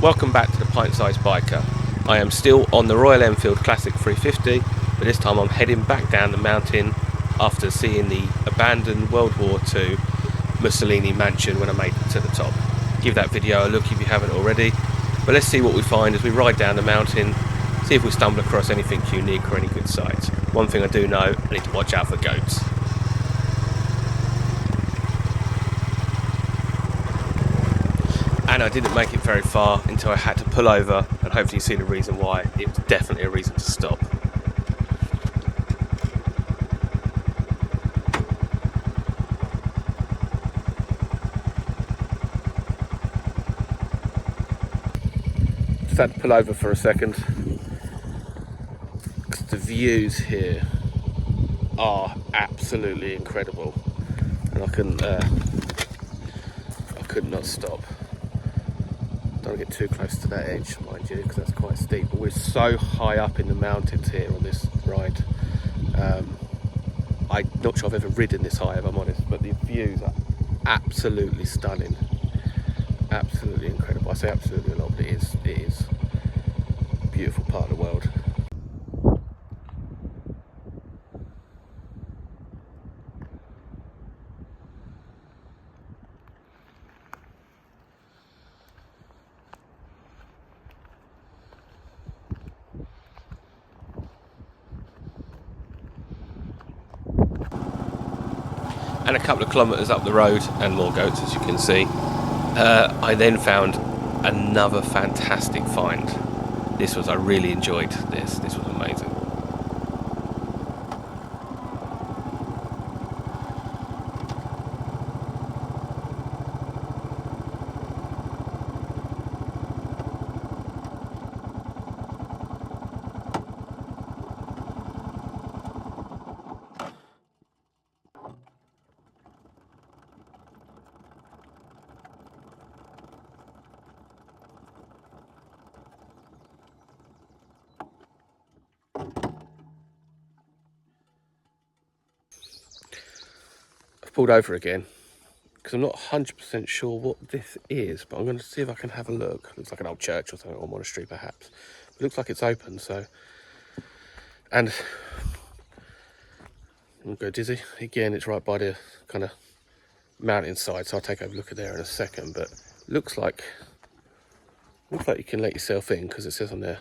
Welcome back to the Pint-Sized Biker. I am still on the Royal Enfield Classic 350, but this time I'm heading back down the mountain after seeing the abandoned World War II Mussolini mansion when I made it to the top. Give that video a look if you haven't already, but let's see what we find as we ride down the mountain, see if we stumble across anything unique or any good sights. One thing I do know, I need to watch out for goats. And I didn't make it very far until I had to pull over, and hopefully you see the reason why. It was definitely a reason to stop. Just had to pull over for a second, because the views here are absolutely incredible, and I could not stop. Don't get too close to that edge, mind you, because that's quite steep. But we're so high up in the mountains here on this ride. I'm not sure I've ever ridden this high, if I'm honest, but the views are absolutely stunning. Absolutely incredible. I say absolutely a lot, but it is a beautiful part of the world. And a couple of kilometres up the road, and more goats, as you can see, I then found another fantastic find. I really enjoyed this. This was amazing. Pulled over again because I'm not 100% sure what this is, but I'm going to see if I can have a look. Looks like an old church or something, or monastery perhaps. It looks like it's open, so. And I'm go dizzy again. It's right by the kind of mountainside, so I'll take a look at there in a second. But looks like you can let yourself in, because it says on there,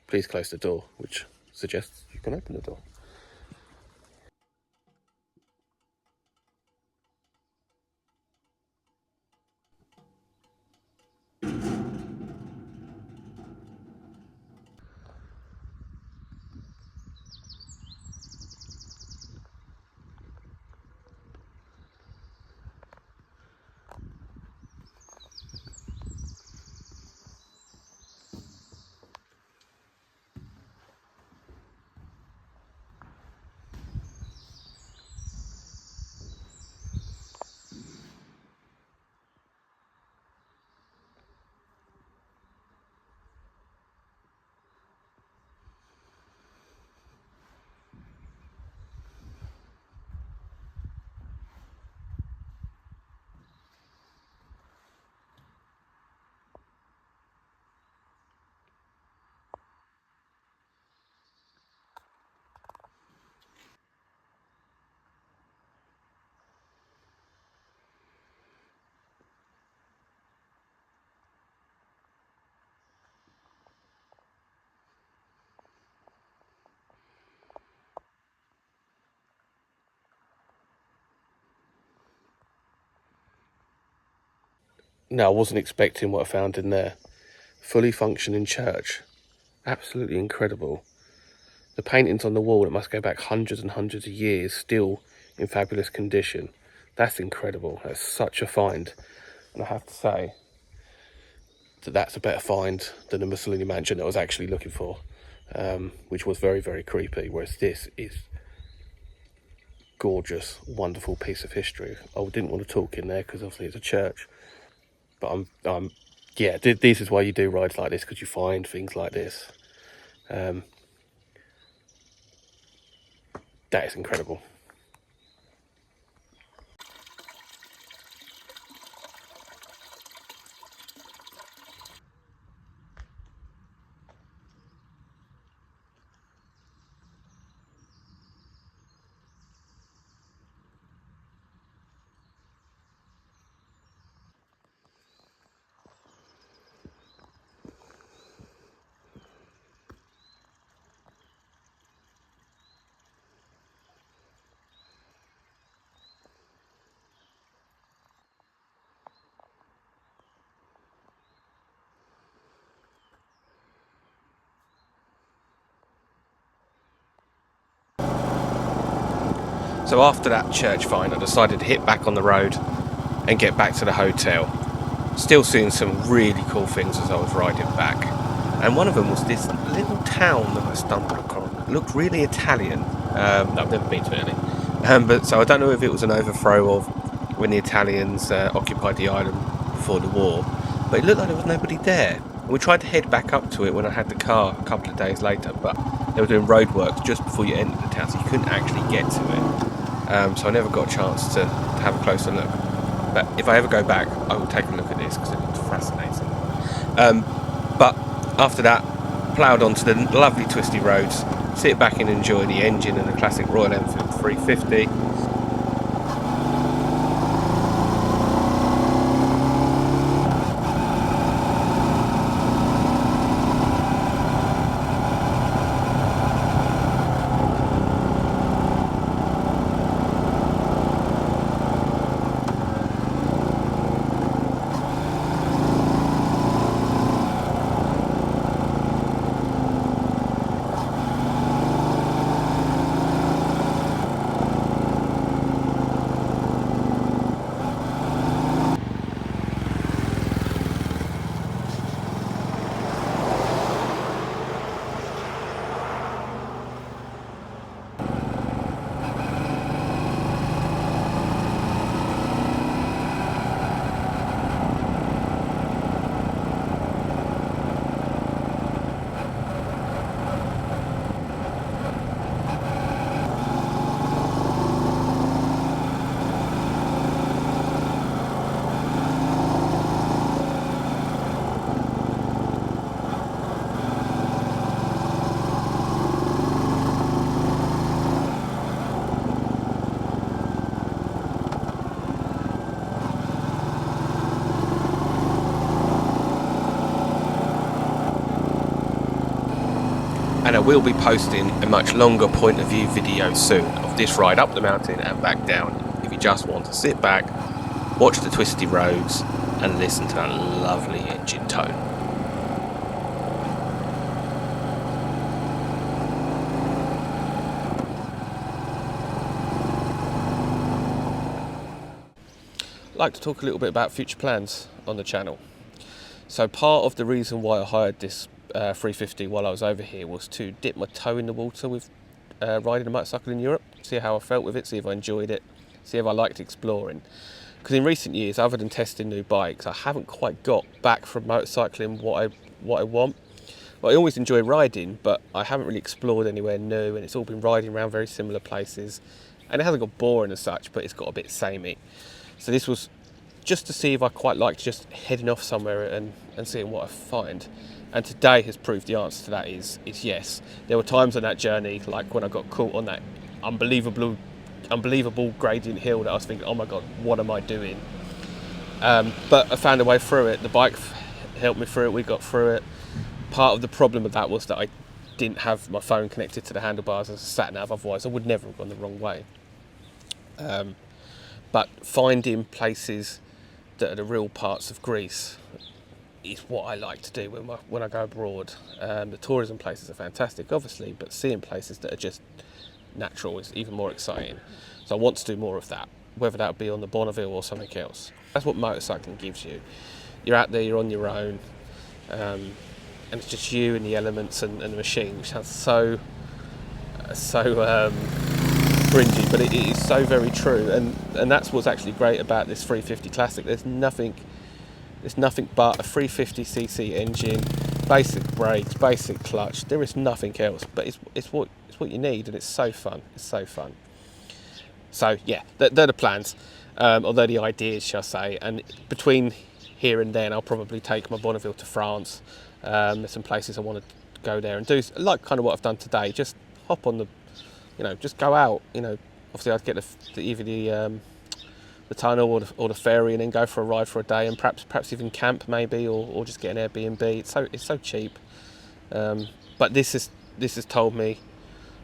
please close the door, which suggests you can open the door. No, I wasn't expecting what I found in there. Fully functioning church. Absolutely incredible. The paintings on the wall, it must go back hundreds and hundreds of years, still in fabulous condition. That's incredible. That's such a find. And I have to say that that's a better find than the Mussolini mansion that I was actually looking for, which was very, very creepy, whereas this is gorgeous, wonderful piece of history. I didn't want to talk in there because obviously it's a church, but yeah, this is why you do rides like this, because you find things like this. That is incredible. So after that church find, I decided to hit back on the road and get back to the hotel. Still seeing some really cool things as I was riding back. And one of them was this little town that I stumbled across. It looked really Italian. I've never been to Italy. But so I don't know if it was an overthrow of when the Italians occupied the island before the war. But it looked like there was nobody there. We tried to head back up to it when I had the car a couple of days later, but they were doing roadworks just before you entered the town, so you couldn't actually get to it. So I never got a chance to have a closer look. But if I ever go back, I will take a look at this because it looks fascinating. But after that, ploughed onto the lovely twisty roads, sit back and enjoy the engine and the classic Royal Enfield 350. And I will be posting a much longer point of view video soon of this ride up the mountain and back down, if you just want to sit back, watch the twisty roads and listen to that lovely engine tone. I'd like to talk a little bit about future plans on the channel. So part of the reason why I hired this 350 while I was over here was to dip my toe in the water with riding a motorcycle in Europe, see how I felt with it, see if I enjoyed it, see if I liked exploring. Because in recent years, other than testing new bikes, I haven't quite got back from motorcycling what I want. Well, I always enjoy riding, but I haven't really explored anywhere new, and it's all been riding around very similar places. And it hasn't got boring as such, but it's got a bit samey. So this was just to see if I quite liked just heading off somewhere and seeing what I find. And today has proved the answer to that is yes. There were times on that journey, like when I got caught on that unbelievable gradient hill, that I was thinking, oh my God, what am I doing? But I found a way through it. The bike helped me through it, we got through it. Part of the problem with that was that I didn't have my phone connected to the handlebars as a sat-nav, otherwise I would never have gone the wrong way. But finding places that are the real parts of Greece is what I like to do when I go abroad. The tourism places are fantastic, obviously, but seeing places that are just natural is even more exciting. So I want to do more of that, whether that be on the Bonneville or something else. That's what motorcycling gives you. You're out there, you're on your own, and it's just you and the elements and the machine, which sounds so cringy, but it is so very true. And that's what's actually great about this 350 Classic. There's nothing but a 350cc engine, basic brakes, basic clutch. There is nothing else, but it's what you need, and it's so fun. It's so fun. So yeah, they're the plans, or they're the ideas, shall I say. And between here and then, I'll probably take my Bonneville to France. There's some places I want to go there and do, like kind of what I've done today. Just hop on just go out. Obviously I'd get either the tunnel or the ferry, and then go for a ride for a day, and perhaps even camp maybe, or just get an Airbnb. It's so cheap. But this has told me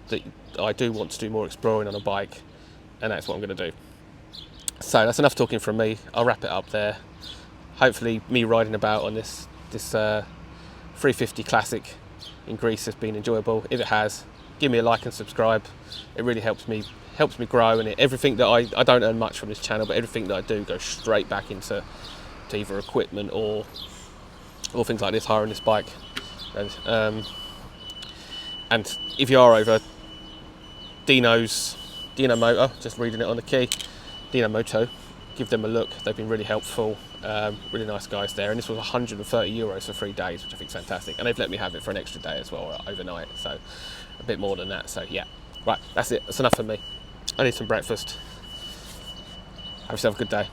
that I do want to do more exploring on a bike, and that's what I'm going to do. So that's enough talking from me. I'll wrap it up there. Hopefully me riding about on this 350 Classic in Greece has been enjoyable. If it has, give me a like and subscribe. It really helps me helps me grow, and everything that I don't earn much from this channel, but everything that I do goes straight back into either equipment or things like this, hiring this bike. And if you are over, Dino Motor, just reading it on the key, Dino Moto, give them a look. They've been really helpful, really nice guys there. And this was €130 for 3 days, which I think is fantastic. And they've let me have it for an extra day as well, overnight, so a bit more than that. So yeah, right, that's it. That's enough for me. I need some breakfast. Have yourself a good day.